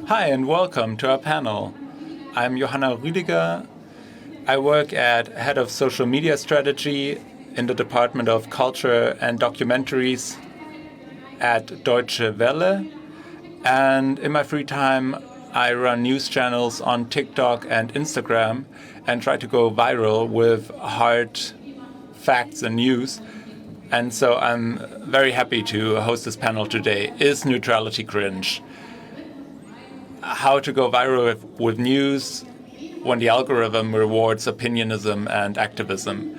Hi and welcome to our panel. I'm Johanna Rüdiger. I work at Head of Social Media Strategy in the Department of Culture and Documentaries at Deutsche Welle. And in my free time, I run news channels on TikTok and Instagram and try to go viral with hard facts and news. And so I'm very happy to host this panel today. Is neutrality cringe? How to go viral with news when the algorithm rewards opinionism and activism.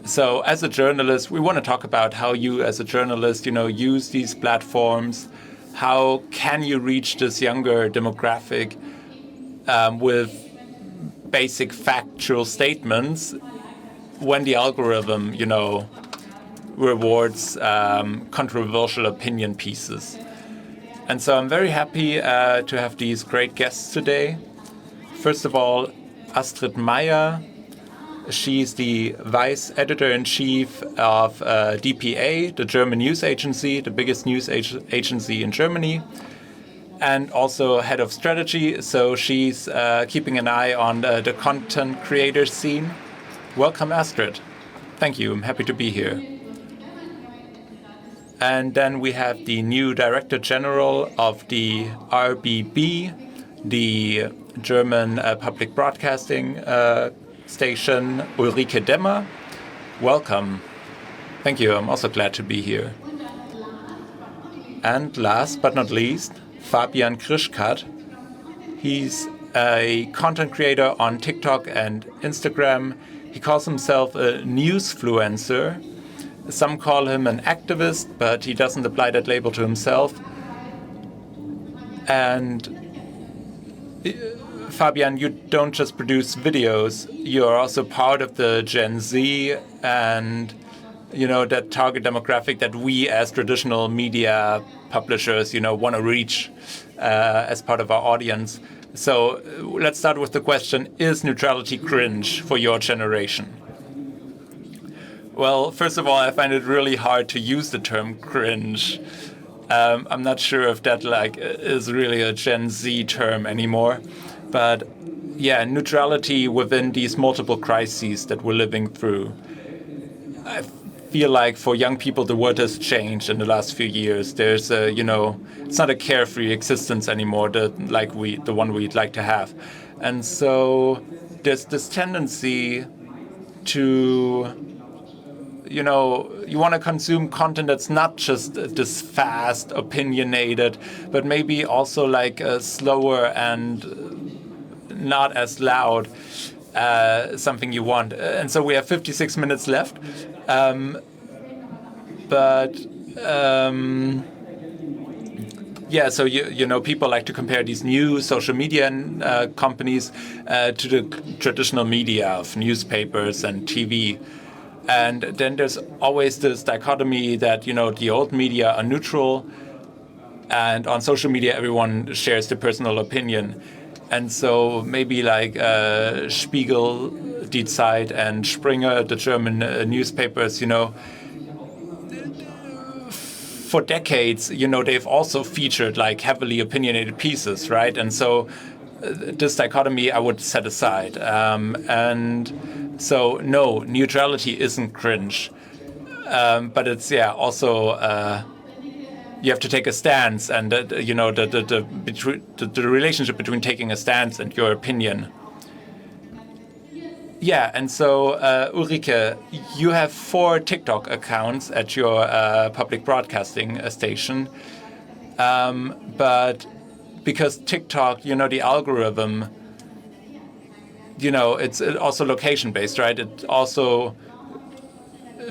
So as a journalist, we want to talk about how you as a journalist, use these platforms. How can you reach this younger demographic with basic factual statements when the algorithm, rewards controversial opinion pieces? And so I'm very happy to have these great guests today. First of all, Astrid Meyer. She's the vice editor-in-chief of dpa, the German news agency, the biggest news agency in Germany, and also head of strategy. So she's keeping an eye on the content creator scene. Welcome, Astrid. Thank you. I'm happy to be here. And then we have the new Director General of the RBB, the German public broadcasting station, Ulrike Demmer. Welcome. Thank you. I'm also glad to be here. And last but not least, Fabian Krischkat. He's a content creator on TikTok and Instagram. He calls himself a newsfluencer. Some call him an activist, but he doesn't apply that label to himself. And Fabian, you don't just produce videos, you're also part of the Gen Z and, that target demographic that we as traditional media publishers, want to reach as part of our audience. So let's start with the question, is neutrality cringe for your generation? Well, first of all, I find it really hard to use the term cringe. I'm not sure if that is really a Gen Z term anymore. But yeah, neutrality within these multiple crises that we're living through. I feel like for young people, the word has changed in the last few years. There's it's not a carefree existence anymore, the one we'd like to have. And so there's this tendency to you want to consume content that's not just this fast, opinionated, but maybe also slower and not as loud, something you want. And so we have 56 minutes left. So people like to compare these new social media companies to the traditional media of newspapers and TV. And then there's always this dichotomy that, the old media are neutral, and on social media, everyone shares their personal opinion. And so maybe Spiegel, Die Zeit, and Springer, the German newspapers, for decades, they've also featured heavily opinionated pieces, right? And so this dichotomy I would set aside. And so, no, neutrality isn't cringe. But it's, also you have to take a stance, and the relationship between taking a stance and your opinion. Yeah, and so Ulrike, you have 4 TikTok accounts at your public broadcasting station, but because TikTok, the algorithm, it's also location-based, right? It also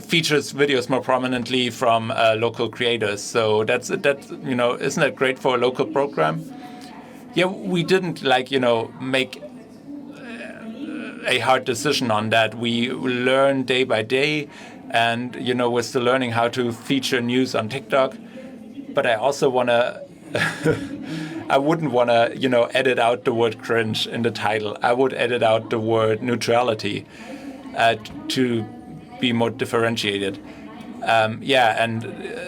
features videos more prominently from local creators. So that's isn't that great for a local program? Yeah, we didn't make a hard decision on that. We learn day by day, and we're still learning how to feature news on TikTok. But I also want to I wouldn't want to, edit out the word cringe in the title. I would edit out the word neutrality to be more differentiated. And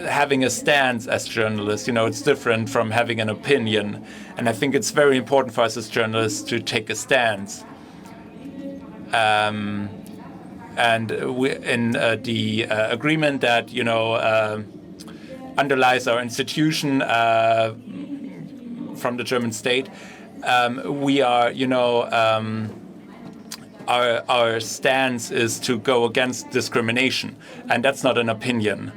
having a stance as journalists, it's different from having an opinion. And I think it's very important for us as journalists to take a stance. And we, in the agreement that, underlies our institution from the German state, we are, our stance is to go against discrimination, and that's not an opinion.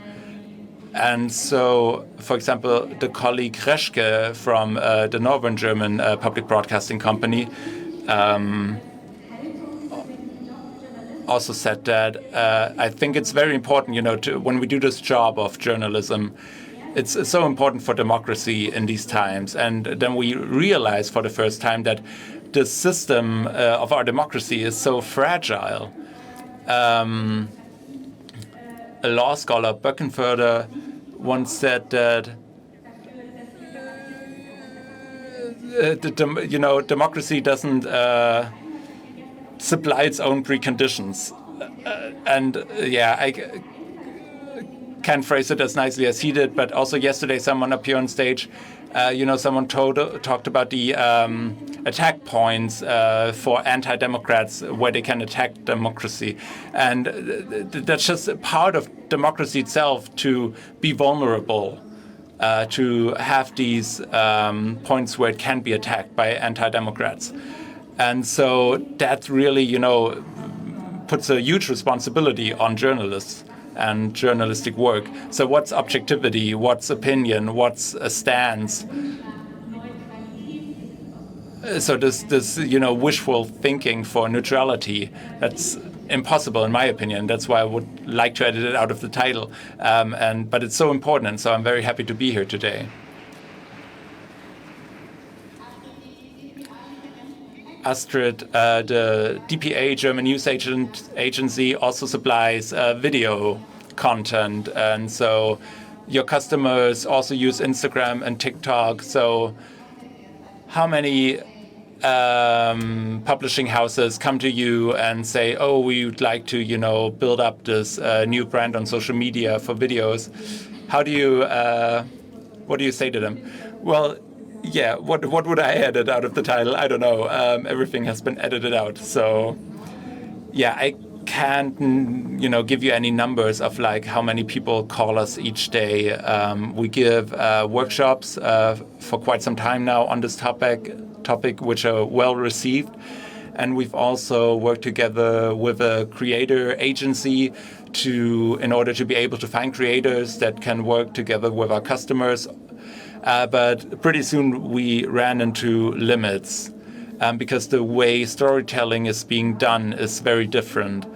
And so, for example, the colleague Reschke from the Northern German public broadcasting company also said that I think it's very important, when we do this job of journalism, it's so important for democracy in these times. And then we realize for the first time that the system of our democracy is so fragile. A law scholar, Böckenförder, once said that democracy doesn't supply its own preconditions. I can't phrase it as nicely as he did, but also yesterday someone up here on stage, someone talked about the attack points for anti-democrats where they can attack democracy. And that's just a part of democracy itself, to be vulnerable, to have these points where it can be attacked by anti-democrats. And so that really, puts a huge responsibility on journalists and journalistic work. So what's objectivity? What's opinion? What's a stance? So this wishful thinking for neutrality, that's impossible in my opinion. That's why I would like to edit it out of the title. But it's so important, and so I'm very happy to be here today. Astrid, the DPA, German news agency, also supplies video content. And so your customers also use Instagram and TikTok. So how many publishing houses come to you and say, oh, we would like to, build up this new brand on social media for videos? How do you, what do you say to them? Well, yeah, what would I edit out of the title? I don't know. Everything has been edited out. So, yeah, I can't, give you any numbers of like how many people call us each day. We give workshops for quite some time now on this topic, which are well received. And we've also worked together with a creator agency in order to be able to find creators that can work together with our customers. But pretty soon we ran into limits because the way storytelling is being done is very different.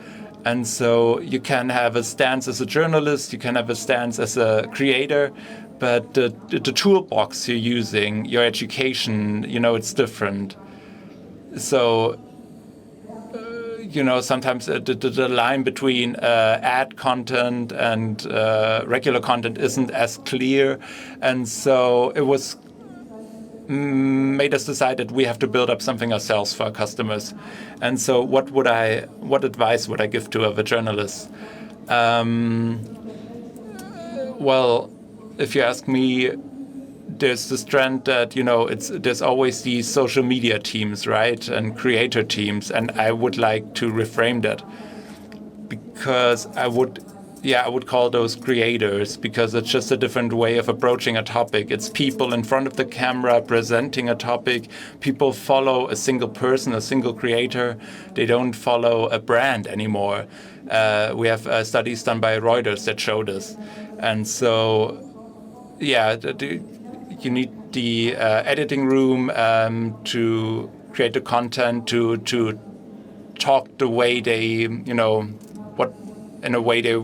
And so you can have a stance as a journalist, you can have a stance as a creator, but the toolbox you're using, your education, it's different. So, sometimes the line between ad content and regular content isn't as clear. And so it was made us decide that we have to build up something ourselves for our customers. And so what advice would I give to a journalist? Well, if you ask me, there's this trend that, there's always these social media teams, right? And creator teams. And I would like to reframe that, because I would call those creators, because it's just a different way of approaching a topic. It's people in front of the camera presenting a topic. People follow a single person, a single creator. They don't follow a brand anymore. We have studies done by Reuters that show this. And so, you need the editing room to create the content, to talk the way they, in a way they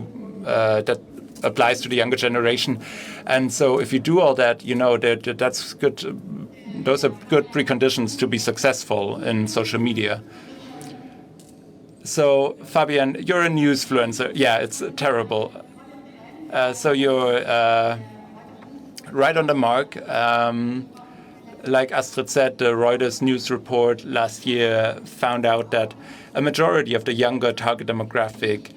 that applies to the younger generation. And so if you do all that, that's good. Those are good preconditions to be successful in social media. So Fabian, you're a newsfluencer. Yeah, it's terrible. So you're right on the mark. Like Astrid said, the Reuters news report last year found out that a majority of the younger target demographic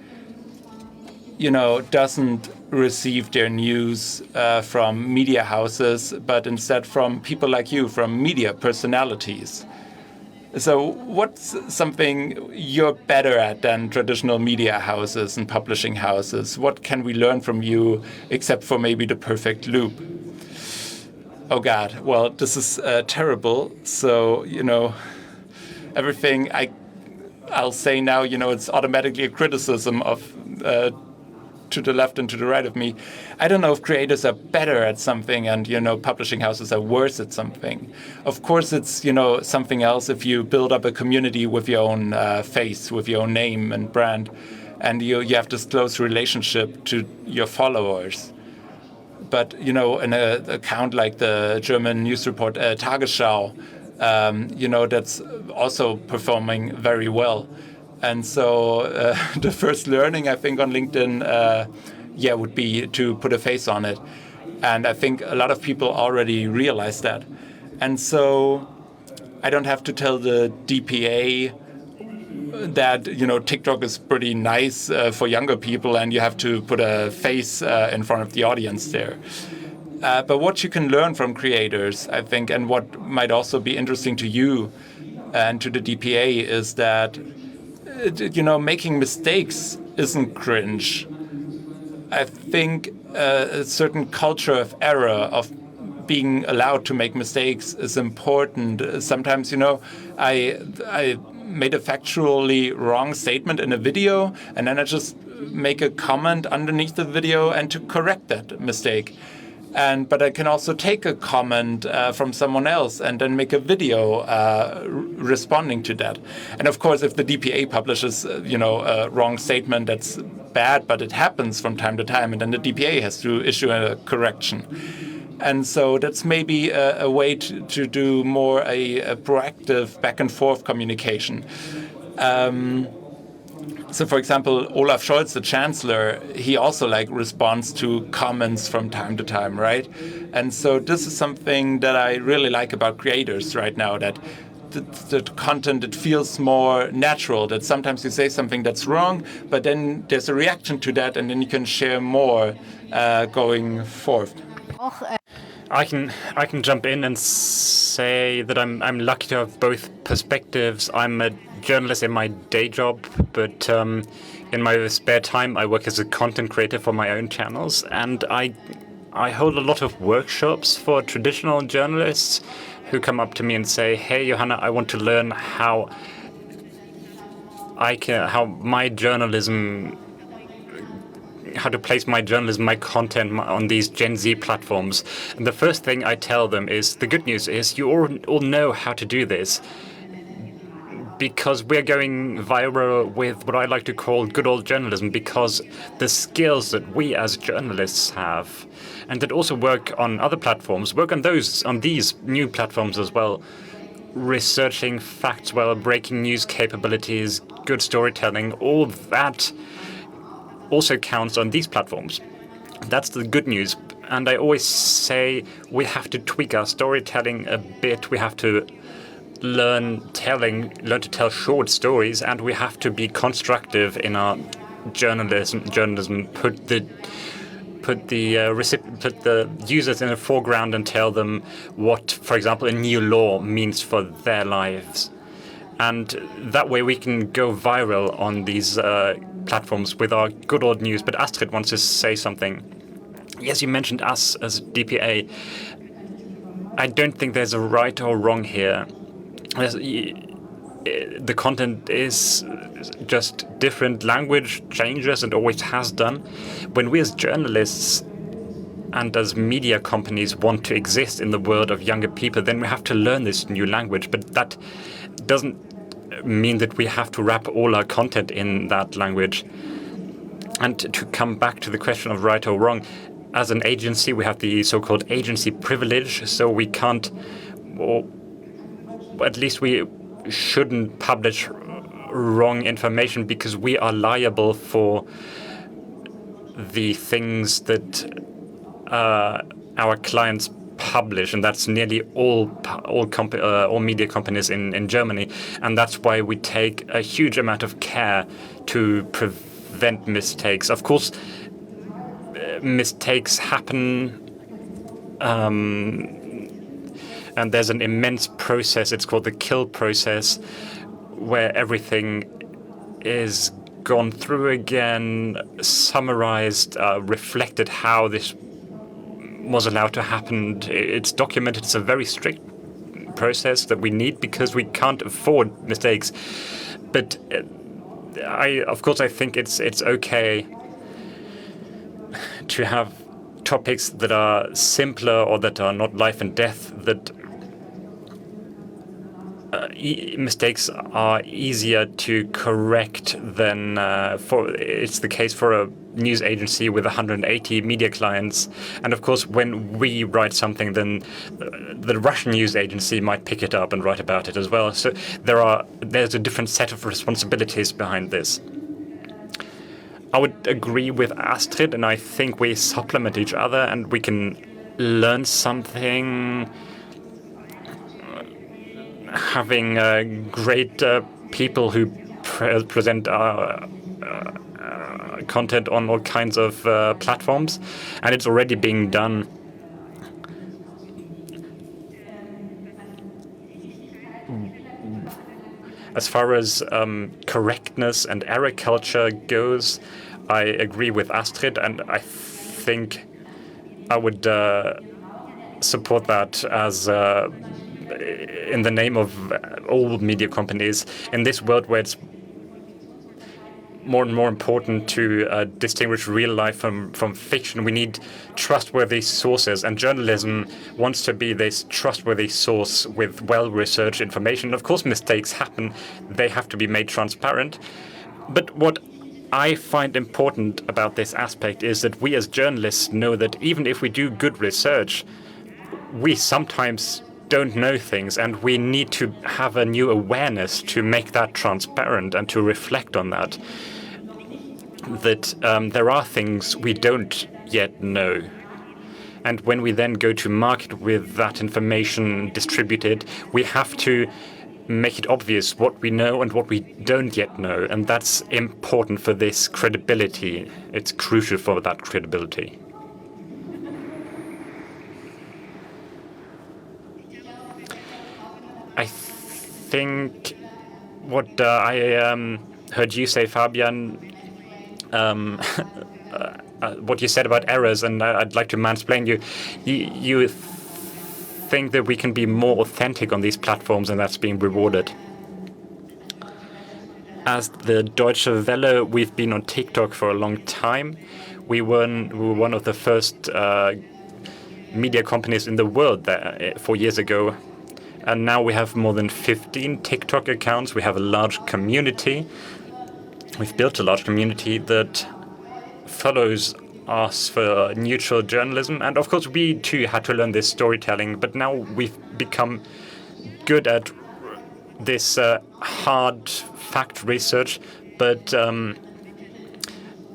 doesn't receive their news from media houses, but instead from people like you, from media personalities. So what's something you're better at than traditional media houses and publishing houses? What can we learn from you, except for maybe the perfect loop? Oh God, well, this is terrible. So, everything I'll say now, it's automatically a criticism of to the left and to the right of me. I don't know if creators are better at something and, publishing houses are worse at something. Of course, it's, something else if you build up a community with your own face, with your own name and brand, and you have this close relationship to your followers. But, in an account like the German news report Tagesschau, that's also performing very well. And so the first learning, I think, on LinkedIn, would be to put a face on it. And I think a lot of people already realize that. And so I don't have to tell the DPA that, TikTok is pretty nice for younger people and you have to put a face in front of the audience there. But what you can learn from creators, I think, and what might also be interesting to you and to the DPA is that making mistakes isn't cringe. I think a certain culture of error, of being allowed to make mistakes, is important. Sometimes, I made a factually wrong statement in a video, and then I just make a comment underneath the video and to correct that mistake. But I can also take a comment from someone else and then make a video responding to that. And of course, if the DPA publishes, a wrong statement, that's bad, but it happens from time to time, and then the DPA has to issue a correction. And so that's maybe a way to do more a proactive back and forth communication. So, for example, Olaf Scholz, the chancellor, he also responds to comments from time to time, right? And so this is something that I really like about creators right now, that the content, it feels more natural, that sometimes you say something that's wrong, but then there's a reaction to that, and then you can share more going forth. I can jump in and say that I'm lucky to have both perspectives. I'm a journalist in my day job, but in my spare time I work as a content creator for my own channels, and I hold a lot of workshops for traditional journalists who come up to me and say, "Hey, Johanna, I want to learn how to place my journalism, my content on these Gen Z platforms." And the first thing I tell them is, the good news is you all know how to do this, because we're going viral with what I like to call good old journalism, because the skills that we as journalists have, and that also work on other platforms, work on these new platforms as well, researching facts well, breaking news capabilities, good storytelling, all that also counts on these platforms. That's the good news. And I always say we have to tweak our storytelling a bit. We have to learn to tell short stories, and we have to be constructive in our journalism. Put the users in the foreground and tell them what, for example, a new law means for their lives. And that way we can go viral on these platforms with our good old news. But Astrid wants to say something. Yes, you mentioned us as DPA. I don't think there's a right or wrong here. The content is just different. Language changes and always has done. When we as journalists and as media companies want to exist in the world of younger people, then we have to learn this new language. But that doesn't mean that we have to wrap all our content in that language. And to come back to the question of right or wrong, as an agency, we have the so-called agency privilege, so we can't, or at least we shouldn't publish wrong information, because we are liable for the things that our clients publish, and that's nearly all media companies in Germany, and that's why we take a huge amount of care to prevent prevent mistakes. Of course, mistakes happen, and there's an immense process. It's called the kill process, where everything is gone through again, summarized, reflected how this was allowed to happen. It's documented. It's a very strict process that we need because we can't afford mistakes. But of course, I think it's okay to have topics that are simpler or that are not life and death, that mistakes are easier to correct than it's the case for a news agency with 180 media clients. And of course, when we write something, then the Russian news agency might pick it up and write about it as well. So there's a different set of responsibilities behind this. I would agree with Astrid, and I think we supplement each other and we can learn something. Having great people who present content on all kinds of platforms, and it's already being done. As far as correctness and error culture goes, I agree with Astrid, and I think I would support that as in the name of all media companies. In this world where it's more and more important to distinguish real life from fiction, we need trustworthy sources, and journalism wants to be this trustworthy source with well-researched information. Of course, mistakes happen. They have to be made transparent. But what I find important about this aspect is that we as journalists know that even if we do good research, we sometimes don't know things, and we need to have a new awareness to make that transparent and to reflect on that. That there are things we don't yet know. And when we then go to market with that information distributed, we have to make it obvious what we know and what we don't yet know. And that's important for this credibility. It's crucial for that credibility. I think what I heard you say, Fabian, what you said about errors, and I'd like to mansplain you. You think that we can be more authentic on these platforms, and that's being rewarded. As the Deutsche Welle, we've been on TikTok for a long time. We were one of the first media companies in the world there 4 years ago. And now we have more than 15 TikTok accounts. We have a large community. We've built a large community that follows us for neutral journalism. And of course, we too had to learn this storytelling. But now we've become good at this hard fact research, but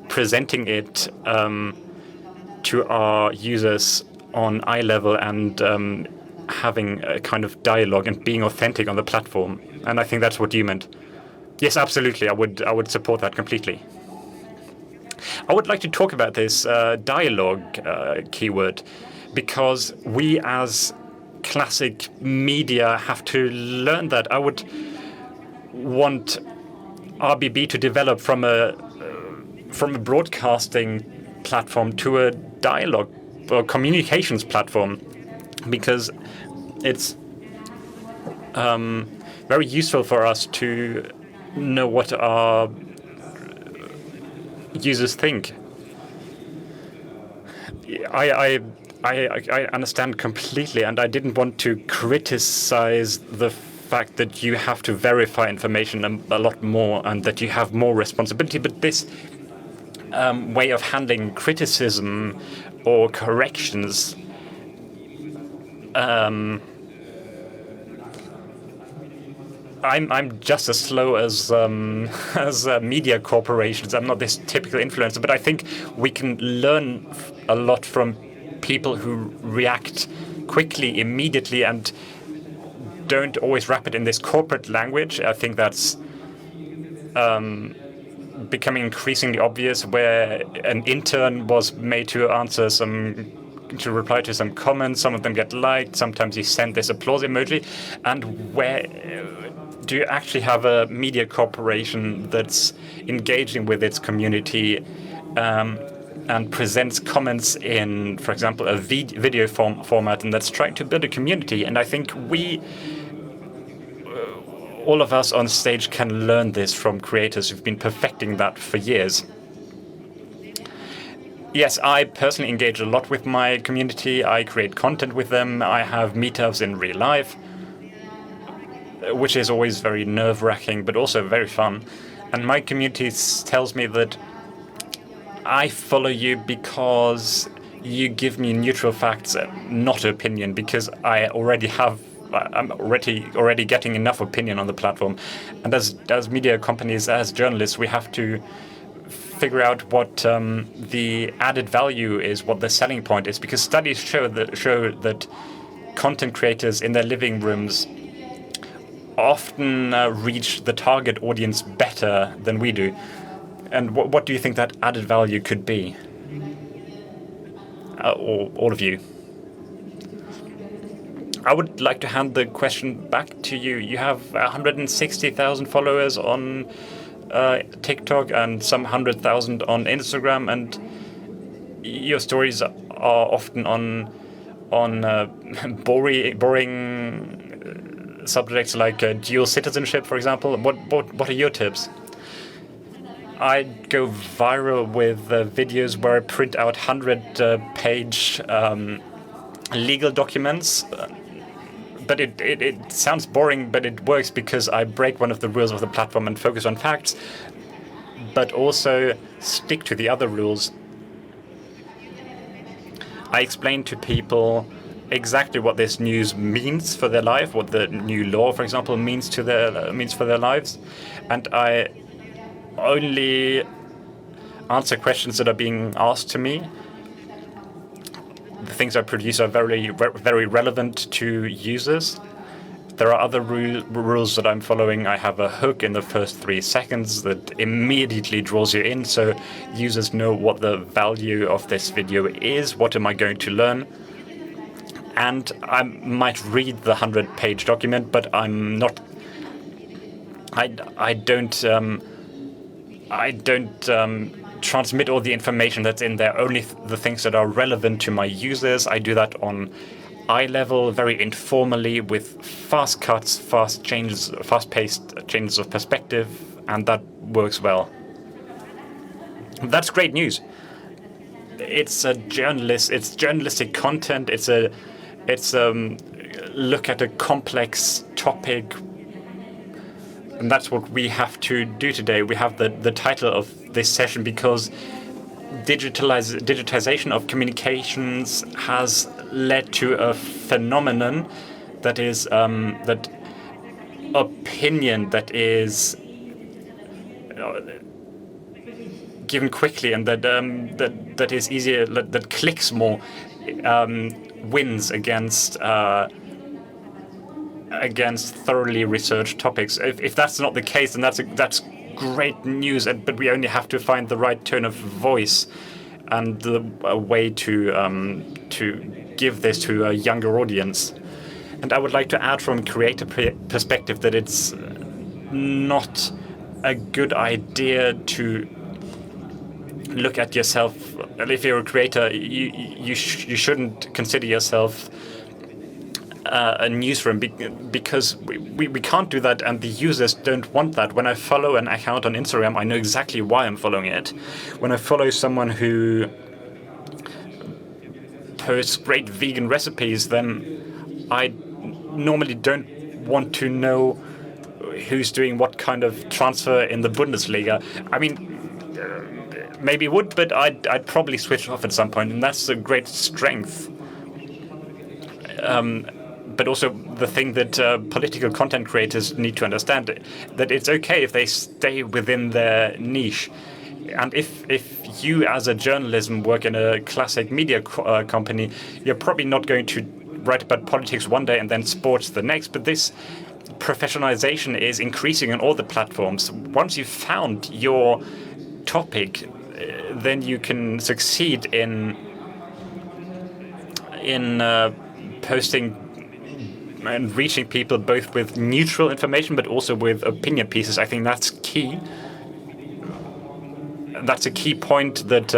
presenting it to our users on eye level and having a kind of dialogue and being authentic on the platform. And I think that's what you meant. Yes, absolutely. I would support that completely. I would like to talk about this dialogue keyword, because we as classic media have to learn that. I would want RBB to develop from a broadcasting platform to a dialogue or communications platform, because it's very useful for us to know what our users think. I understand completely, and I didn't want to criticize the fact that you have to verify information a lot more and that you have more responsibility. But this way of handling criticism or corrections, I'm just as slow as media corporations. I'm not this typical influencer, but I think we can learn a lot from people who react quickly, immediately, and don't always wrap it in this corporate language. I think that's becoming increasingly obvious, where an intern was made to reply to some comments. Some of them get liked. Sometimes you send this applause emoji. And where do you actually have a media corporation that's engaging with its community and presents comments in, for example, a video format, and that's trying to build a community? And I think all of us on stage can learn this from creators who've been perfecting that for years. Yes, I personally engage a lot with my community. I create content with them. I have meetups in real life, which is always very nerve-wracking, but also very fun. And my community tells me that I follow you because you give me neutral facts, not opinion, because I'm already getting enough opinion on the platform. And as media companies, as journalists, we have to figure out what the added value is, what the selling point is, because studies show that content creators in their living rooms often reach the target audience better than we do. And what do you think that added value could be? All of you. I would like to hand the question back to you. You have 160,000 followers on TikTok and some 100,000 on Instagram, and your stories are often on boring subjects like dual citizenship, for example. What are your tips? I go viral with videos where I print out 100-page legal documents. But it sounds boring, but it works because I break one of the rules of the platform and focus on facts, but also stick to the other rules. I explain to people exactly what this news means for their life, what the new law, for example, means for their lives, and I only answer questions that are being asked to me. The things I produce are very, very relevant to users. There are other rules that I'm following. I have a hook in the first 3 seconds that immediately draws you in, so users know what the value of this video is. What am I going to learn? And I might read the 100-page document, but I'm not. I don't transmit all the information that's in there, only the things that are relevant to my users. I do that on eye level, very informally, with fast cuts, fast-paced changes of perspective, and that works well. That's great news. It's journalistic content. It's look at a complex topic. And that's what we have to do today. We have the title of this session because digitization of communications has led to a phenomenon that is that opinion that is given quickly and that is easier, that clicks more, wins against thoroughly researched topics. If that's not the case, then that's great news. But we only have to find the right tone of voice and a way to give this to a younger audience. And I would like to add from a creator perspective that it's not a good idea to look at yourself. If you're a creator, you shouldn't consider yourself a newsroom, because we can't do that, and the users don't want that. When I follow an account on Instagram, I know exactly why I'm following it. When I follow someone who posts great vegan recipes, then I normally don't want to know who's doing what kind of transfer in the Bundesliga. I mean, maybe would, but I'd probably switch off at some point, and that's a great strength. But also the thing that political content creators need to understand, that it's okay if they stay within their niche. And if you as a journalism work in a classic media company, you're probably not going to write about politics one day and then sports the next. But this professionalization is increasing on all the platforms. Once you've found your topic, then you can succeed in posting and reaching people both with neutral information but also with opinion pieces. I think that's key. That's a key point that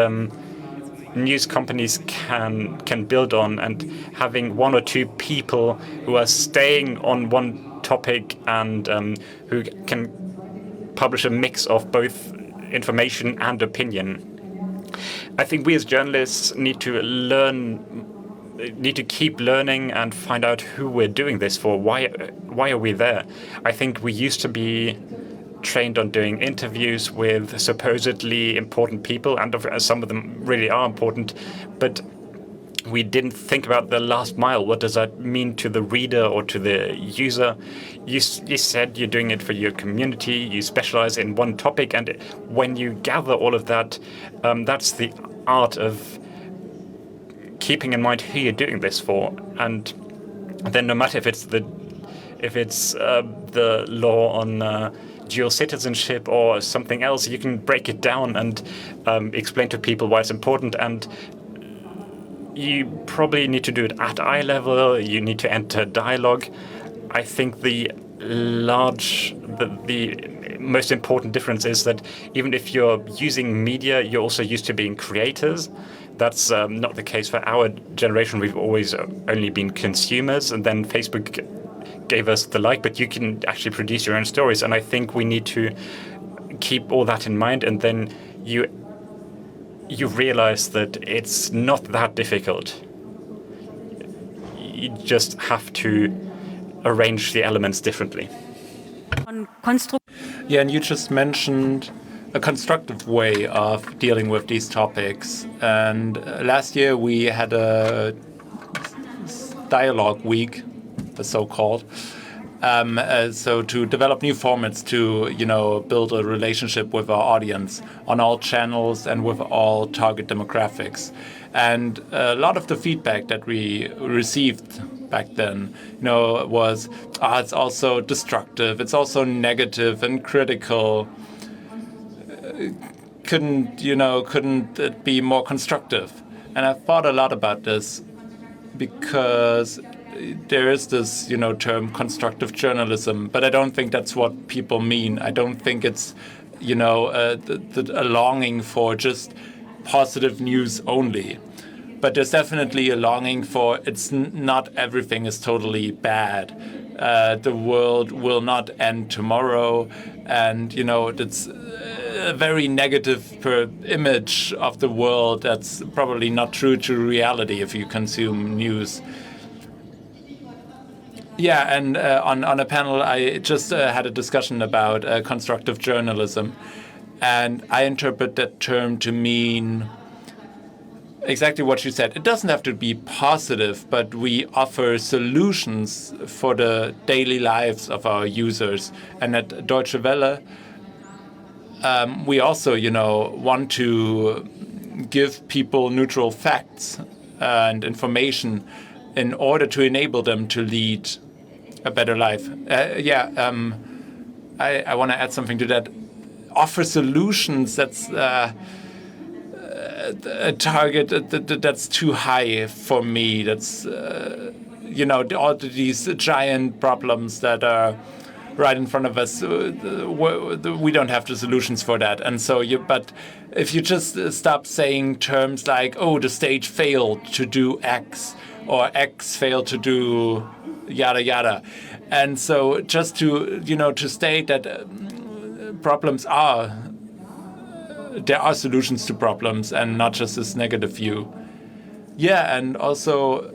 news companies can build on, and having one or two people who are staying on one topic and who can publish a mix of both information and opinion. I think we as journalists need to keep learning and find out who we're doing this for. Why are we there? I think we used to be trained on doing interviews with supposedly important people, and some of them really are important, but we didn't think about the last mile. What does that mean to the reader or to the user? You said you're doing it for your community, you specialize in one topic, and when you gather all of that, that's the art of keeping in mind who you're doing this for. And then no matter if it's the law on dual citizenship or something else, you can break it down and explain to people why it's important. And you probably need to do it at eye level. You need to enter dialogue. I think the most important difference is that even if you're using media, you're also used to being creators. That's not the case for our generation. We've always only been consumers, and then Facebook gave us the like, but you can actually produce your own stories. And I think we need to keep all that in mind, and then you realize that it's not that difficult. You just have to arrange the elements differently. Yeah, and you just mentioned a constructive way of dealing with these topics. And last year we had a dialogue week, the so-called, so to develop new formats to, build a relationship with our audience on all channels and with all target demographics. And a lot of the feedback that we received back then, was, it's also destructive, it's also negative and critical. Couldn't it be more constructive? And I thought a lot about this because there is this, term constructive journalism, but I don't think that's what people mean. I don't think it's, a longing for just positive news only. But there's definitely a longing for not everything is totally bad. The world will not end tomorrow, and it's a very negative image of the world that's probably not true to reality if you consume news. Yeah, and on a panel, I just had a discussion about constructive journalism, and I interpret that term to mean exactly what you said. It doesn't have to be positive, but we offer solutions for the daily lives of our users. And at Deutsche Welle, we also, want to give people neutral facts and information in order to enable them to lead a better life. I want to add something to that. Offer solutions, that's a target that's too high for me. That's, all these giant problems that are right in front of us. We don't have the solutions for that. And so, but if you just stop saying terms like, oh, the state failed to do X, or X failed to do yada yada. And so just to, to state that there are solutions to problems and not just this negative view. Yeah, and also,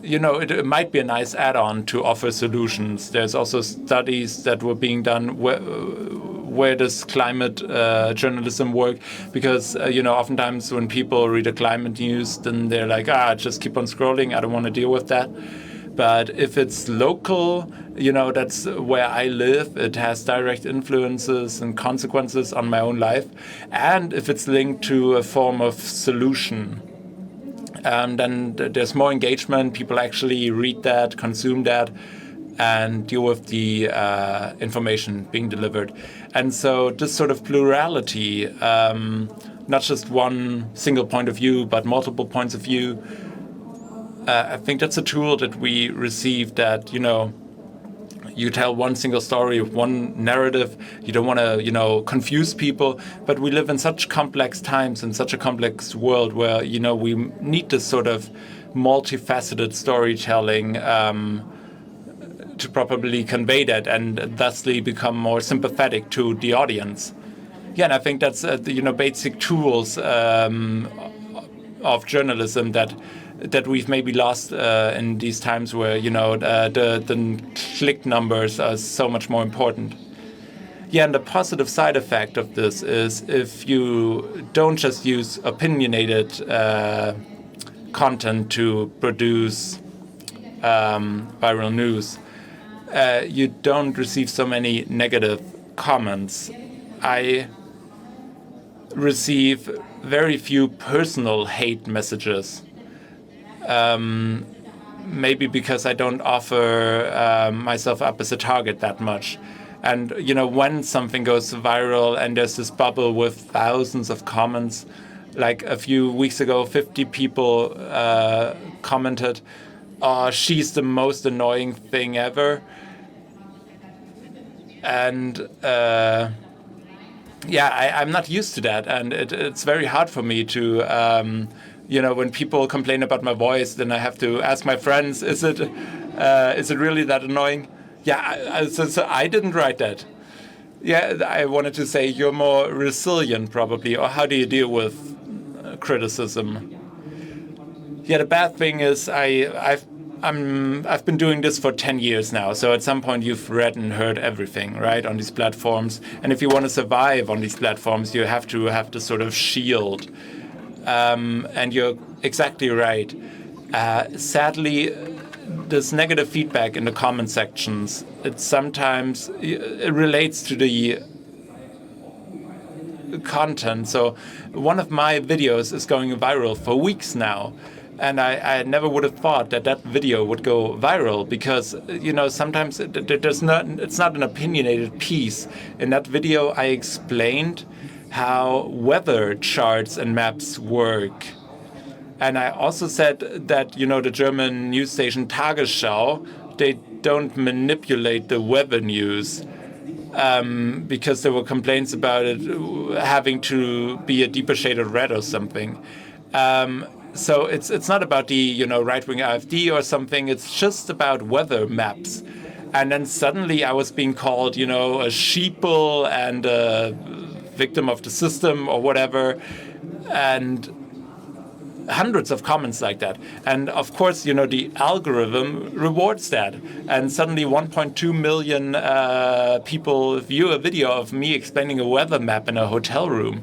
it might be a nice add-on to offer solutions. There's also studies that were being done where does climate journalism work? Because, oftentimes when people read a climate news, then they're like, just keep on scrolling. I don't want to deal with that. But if it's local, that's where I live. It has direct influences and consequences on my own life. And if it's linked to a form of solution, then there's more engagement. People actually read that, consume that. and deal with the information being delivered. And so this sort of plurality, not just one single point of view, but multiple points of view, I think that's a tool that we received that, you tell one single story, one narrative. You don't want to, confuse people. But we live in such complex times, in such a complex world where, we need this sort of multifaceted storytelling to properly convey that and thusly become more sympathetic to the audience. Yeah, and I think that's basic tools of journalism that we've maybe lost in these times where the click numbers are so much more important. Yeah, and the positive side effect of this is if you don't just use opinionated content to produce viral news, you don't receive so many negative comments. I receive very few personal hate messages. Maybe because I don't offer myself up as a target that much. And, when something goes viral and there's this bubble with thousands of comments, like a few weeks ago, 50 people commented, "Oh, she's the most annoying thing ever." And I'm not used to that. And it's very hard for me to... when people complain about my voice, then I have to ask my friends, is it really that annoying? Yeah, so I didn't write that. Yeah, I wanted to say you're more resilient probably, or how do you deal with criticism? Yeah, the bad thing is I've been doing this for 10 years now. So at some point you've read and heard everything, right, on these platforms. And if you want to survive on these platforms, you have to have this sort of shield. And you're exactly right. Sadly, this negative feedback in the comment sections, it sometimes relates to the content. So one of my videos is going viral for weeks now. And I never would have thought that video would go viral because, sometimes it's not an opinionated piece. In that video, I explained how weather charts and maps work. And I also said that, the German news station Tagesschau, they don't manipulate the weather news because there were complaints about it having to be a deeper shade of red or something. So it's not about the, right-wing AfD or something. It's just about weather maps. And then suddenly I was being called, a sheeple and a victim of the system or whatever, and hundreds of comments like that. And of course, the algorithm rewards that. And suddenly 1.2 million people view a video of me explaining a weather map in a hotel room.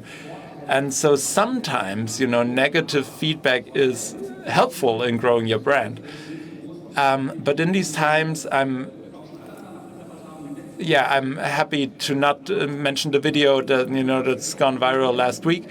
And so sometimes, negative feedback is helpful in growing your brand. But in these times, I'm happy to not mention the video that's gone viral last week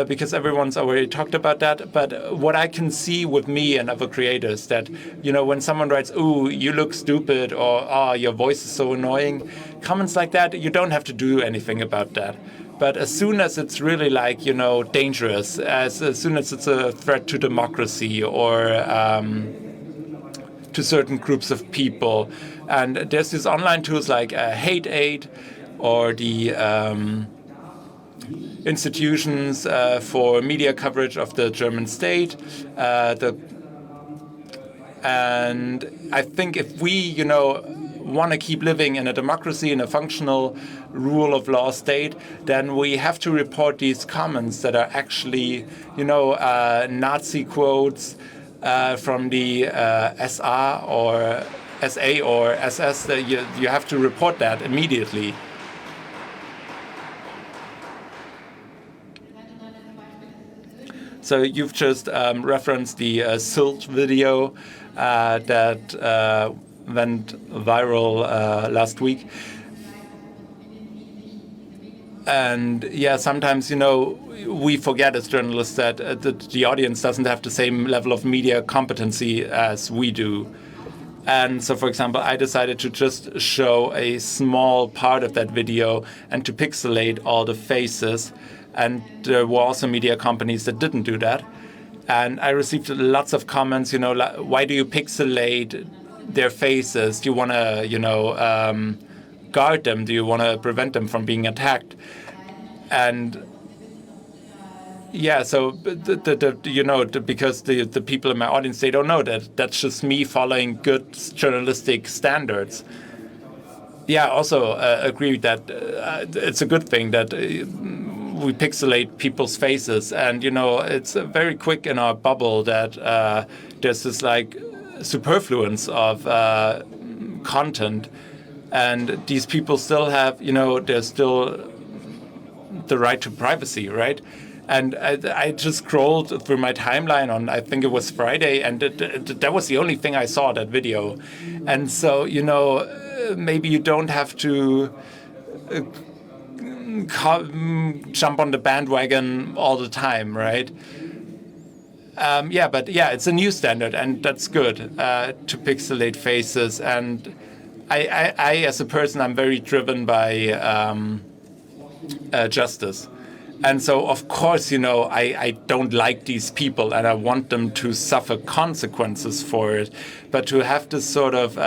because everyone's already talked about that. But what I can see with me and other creators that, when someone writes, "Ooh, you look stupid," or "Oh, your voice is so annoying," comments like that, you don't have to do anything about that. But as soon as it's really dangerous, as soon as it's a threat to democracy or to certain groups of people, and there's these online tools like Hate Aid or the institutions for media coverage of the German state. And I think if we, want to keep living in a democracy, in a functional rule of law state, then we have to report these comments that are actually, Nazi quotes from the SR or SA or SS. You have to report that immediately. So you've just referenced the Sylt video that went viral last week. And yeah, sometimes, we forget as journalists that the audience doesn't have the same level of media competency as we do. And so, for example, I decided to just show a small part of that video and to pixelate all the faces. And there were also media companies that didn't do that. And I received lots of comments, like, why do you pixelate their faces? Do you want to, guard them? Do you want to prevent them from being attacked? And yeah, so because the people in my audience, they don't know that that's just me following good journalistic standards. Yeah, I also agree that it's a good thing that we pixelate people's faces, and it's very quick in our bubble that there's this like superfluence of content, and these people still have, there's still the right to privacy, right? And I just scrolled through my timeline on, I think it was Friday, and that was the only thing I saw, that video. And so, maybe you don't have to jump on the bandwagon all the time, right? But it's a new standard, and that's good to pixelate faces. And I, as a person, I'm very driven by justice. And so, of course, I don't like these people and I want them to suffer consequences for it. But to have this sort of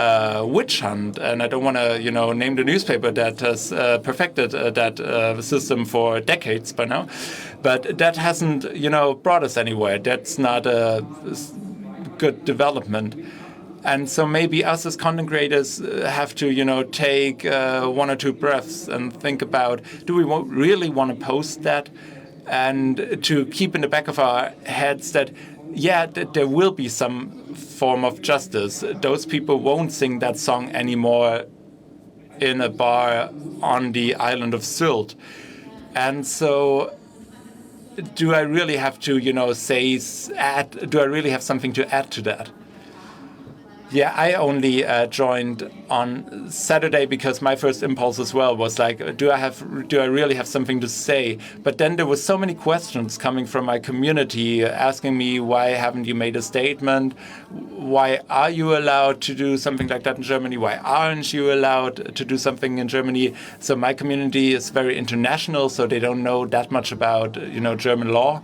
witch hunt, and I don't want to, name the newspaper that has perfected that system for decades by now, but that hasn't, brought us anywhere. That's not a good development. And so maybe us as content creators have to, take 1 or 2 breaths and think about, do we really want to post that? And to keep in the back of our heads that, there will be some form of justice. Those people won't sing that song anymore in a bar on the island of Sylt. And so do I really have to, do I really have something to add to that? Yeah, I only joined on Saturday because my first impulse as well was like, do I really have something to say? But then there were so many questions coming from my community asking me, why haven't you made a statement? Why are you allowed to do something like that in Germany? Why aren't you allowed to do something in Germany? So my community is very international, so they don't know that much about, German law.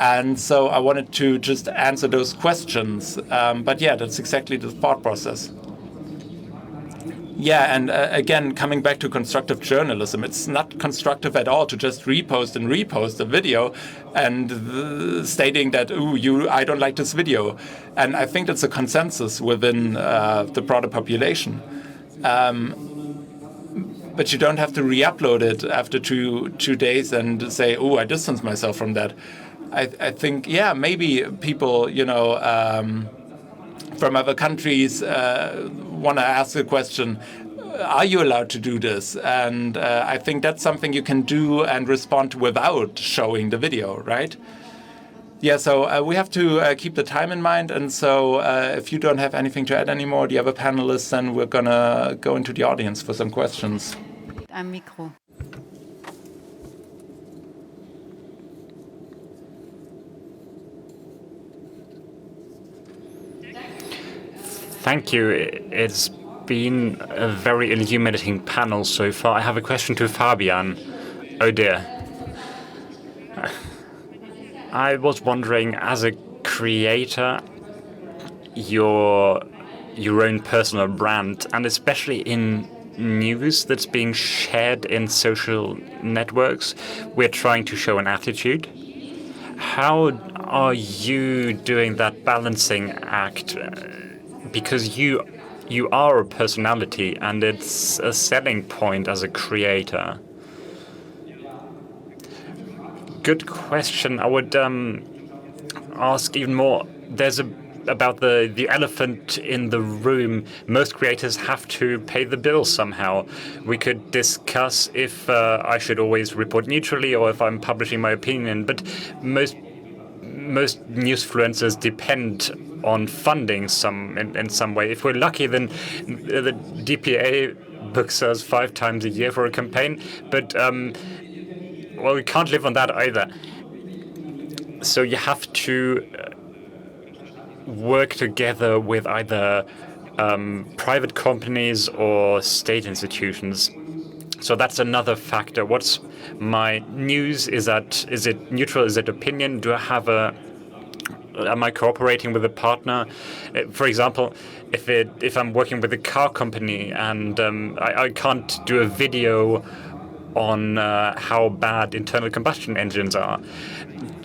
And so I wanted to just answer those questions. But that's exactly the thought process. Yeah, and again, coming back to constructive journalism, it's not constructive at all to just repost a video and stating that, I don't like this video. And I think that's a consensus within the broader population. But you don't have to re-upload it after two days and say, I distance myself from that. I think, maybe people, from other countries want to ask the question, are you allowed to do this? And I think that's something you can do and respond to without showing the video, right? Yeah, so we have to keep the time in mind. And so if you don't have anything to add anymore, the other panelists, then we're going to go into the audience for some questions. Ein Mikro. Thank you. It's been a very illuminating panel so far. I have a question to Fabian. Oh dear. I was wondering, as a creator, your own personal brand, and especially in news that's being shared in social networks, we're trying to show an attitude. How are you doing that balancing act? Because you are a personality, and it's a selling point as a creator. Good question. I would ask even more. There's about the elephant in the room. Most creators have to pay the bill somehow. We could discuss if I should always report neutrally or if I'm publishing my opinion, but most newsfluencers depend on funding in some way. If we're lucky, then the DPA books us 5 times a year for a campaign, but we can't live on that either. So you have to work together with either private companies or state institutions. So that's another factor. What's my news? Is it neutral? Is it opinion? Am I cooperating with a partner? For example, if I'm working with a car company and I can't do a video on how bad internal combustion engines are.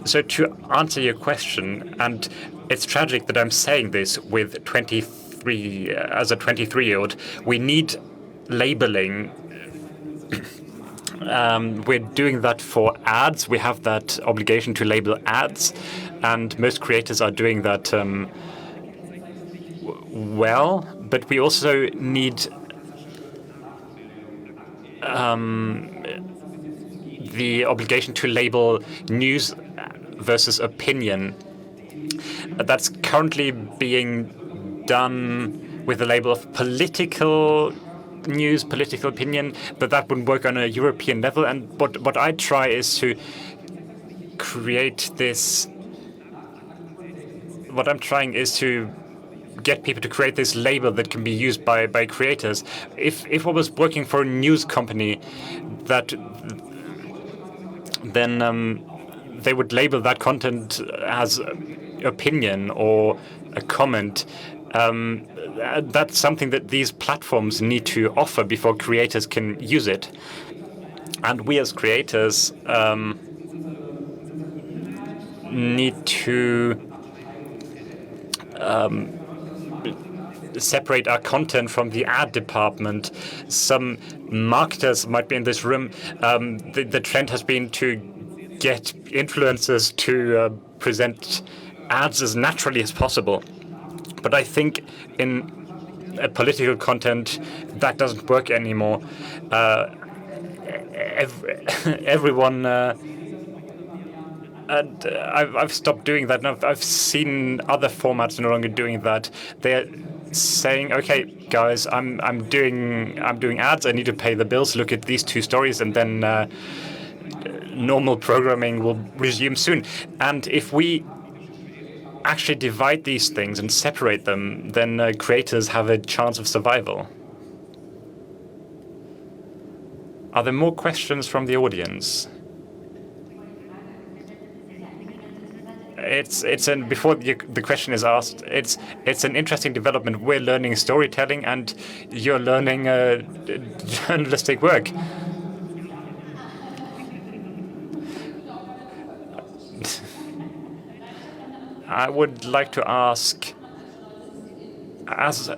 So to answer your question, and it's tragic that I'm saying this with 23 as a 23-year-old, we need labeling. We're doing that for ads. We have that obligation to label ads, and most creators are doing that well. But we also need the obligation to label news versus opinion. That's currently being done with the label of political news, political opinion, but that wouldn't work on a European level. And what I try is to create this. What I'm trying is to get people to create this label that can be used by creators. If I was working for a news company, then they would label that content as opinion or a comment. That's something that these platforms need to offer before creators can use it. And we as creators need to separate our content from the ad department. Some marketers might be in this room. The trend has been to get influencers to present ads as naturally as possible. But I think in political content, that doesn't work anymore. Everyone, and I've stopped doing that. And I've seen other formats no longer doing that. They're saying, "Okay, guys, I'm doing ads. I need to pay the bills. Look at these two stories, and then normal programming will resume soon." And if we actually divide these things and separate them, then creators have a chance of survival. Are there more questions from the audience? Before the question is asked, it's an interesting development. We're learning storytelling, and you're learning journalistic work. I would like to ask, as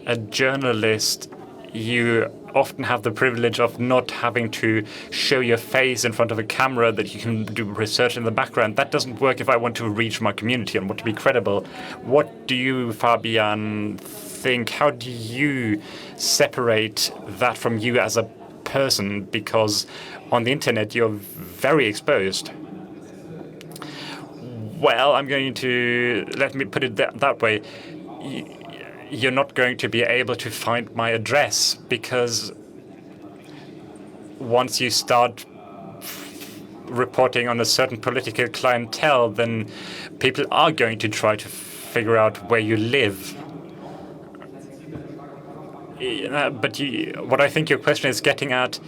a journalist, you often have the privilege of not having to show your face in front of a camera, that you can do research in the background. That doesn't work if I want to reach my community and want to be credible. What do you, Fabian, think? How do you separate that from you as a person? Because on the internet, you're very exposed. Well, I'm going to, let me put it that way. You're not going to be able to find my address, because once you start reporting on a certain political clientele, then people are going to try to figure out where you live. But what I think your question is getting at,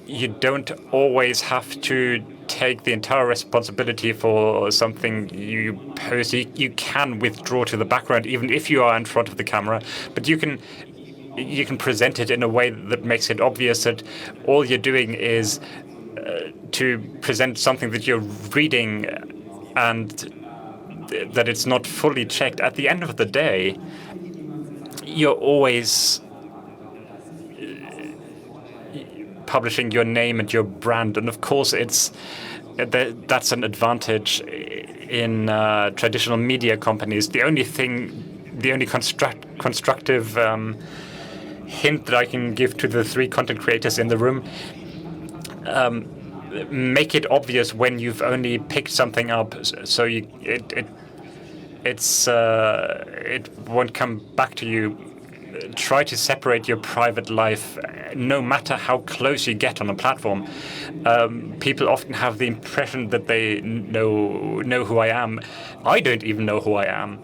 you don't always have to take the entire responsibility for something you post. You can withdraw to the background even if you are in front of the camera, but you can present it in a way that makes it obvious that all you're doing is to present something that you're reading, and that it's not fully checked. At the end of the day, you're always publishing your name and your brand, and of course that's an advantage in traditional media companies. The only constructive hint that I can give to the 3 content creators in the room: make it obvious when you've only picked something up, so it won't come back to you. Try to separate your private life, no matter how close you get on a platform. People often have the impression that they know who I am. I don't even know who I am.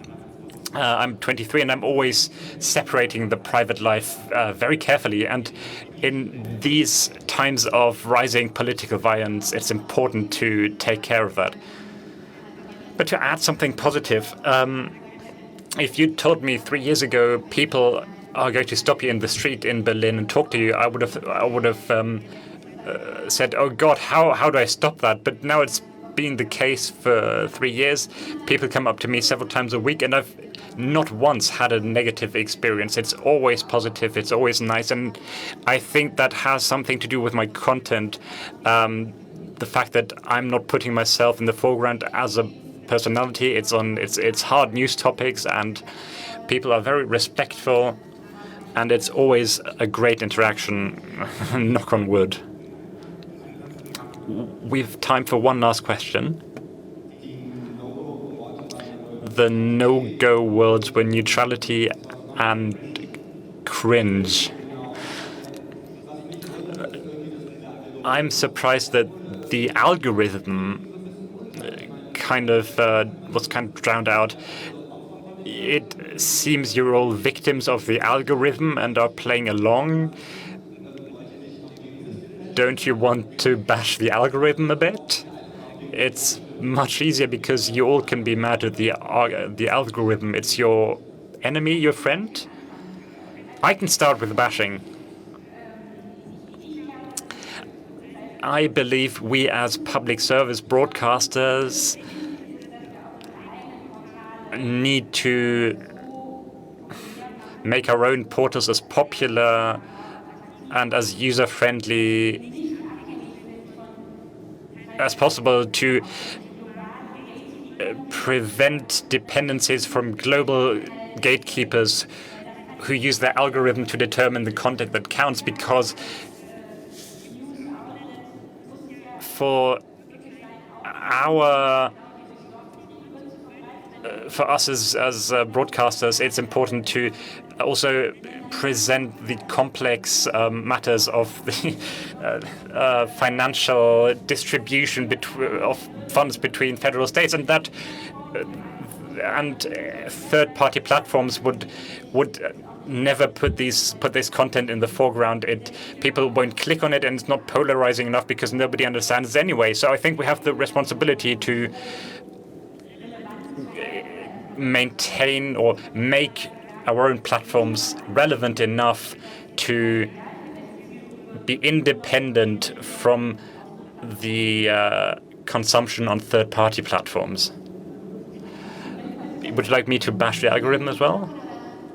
I'm 23 and I'm always separating the private life very carefully. And in these times of rising political violence, it's important to take care of that. But to add something positive, if you told me 3 years ago people are going to stop you in the street in Berlin and talk to you, I would have said, "Oh God, how do I stop that?" But now it's been the case for 3 years. People come up to me several times a week, and I've not once had a negative experience. It's always positive. It's always nice, and I think that has something to do with my content. The fact that I'm not putting myself in the foreground as a personality. It's hard news topics, and people are very respectful, and it's always a great interaction. Knock on wood. We've time for one last question. The no-go words were neutrality and cringe. I'm surprised that the algorithm was kind of drowned out. It seems you're all victims of the algorithm and are playing along. Don't you want to bash the algorithm a bit? It's much easier because you all can be mad at the algorithm. It's your enemy, your friend. I can start with bashing. I believe we as public service broadcasters need to make our own portals as popular and as user-friendly as possible to prevent dependencies from global gatekeepers who use their algorithm to determine the content that counts, because for us as broadcasters, it's important to also present the complex matters of the financial distribution of funds between federal states, and that third-party platforms would never put this content in the foreground. People won't click on it, and it's not polarizing enough because nobody understands it anyway. So I think we have the responsibility to maintain or make our own platforms relevant enough to be independent from the consumption on third-party platforms. Would you like me to bash the algorithm as well?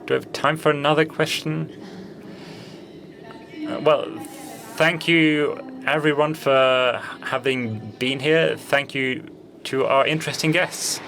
Do I have time for another question? Well, thank you everyone for having been here. Thank you to our interesting guests.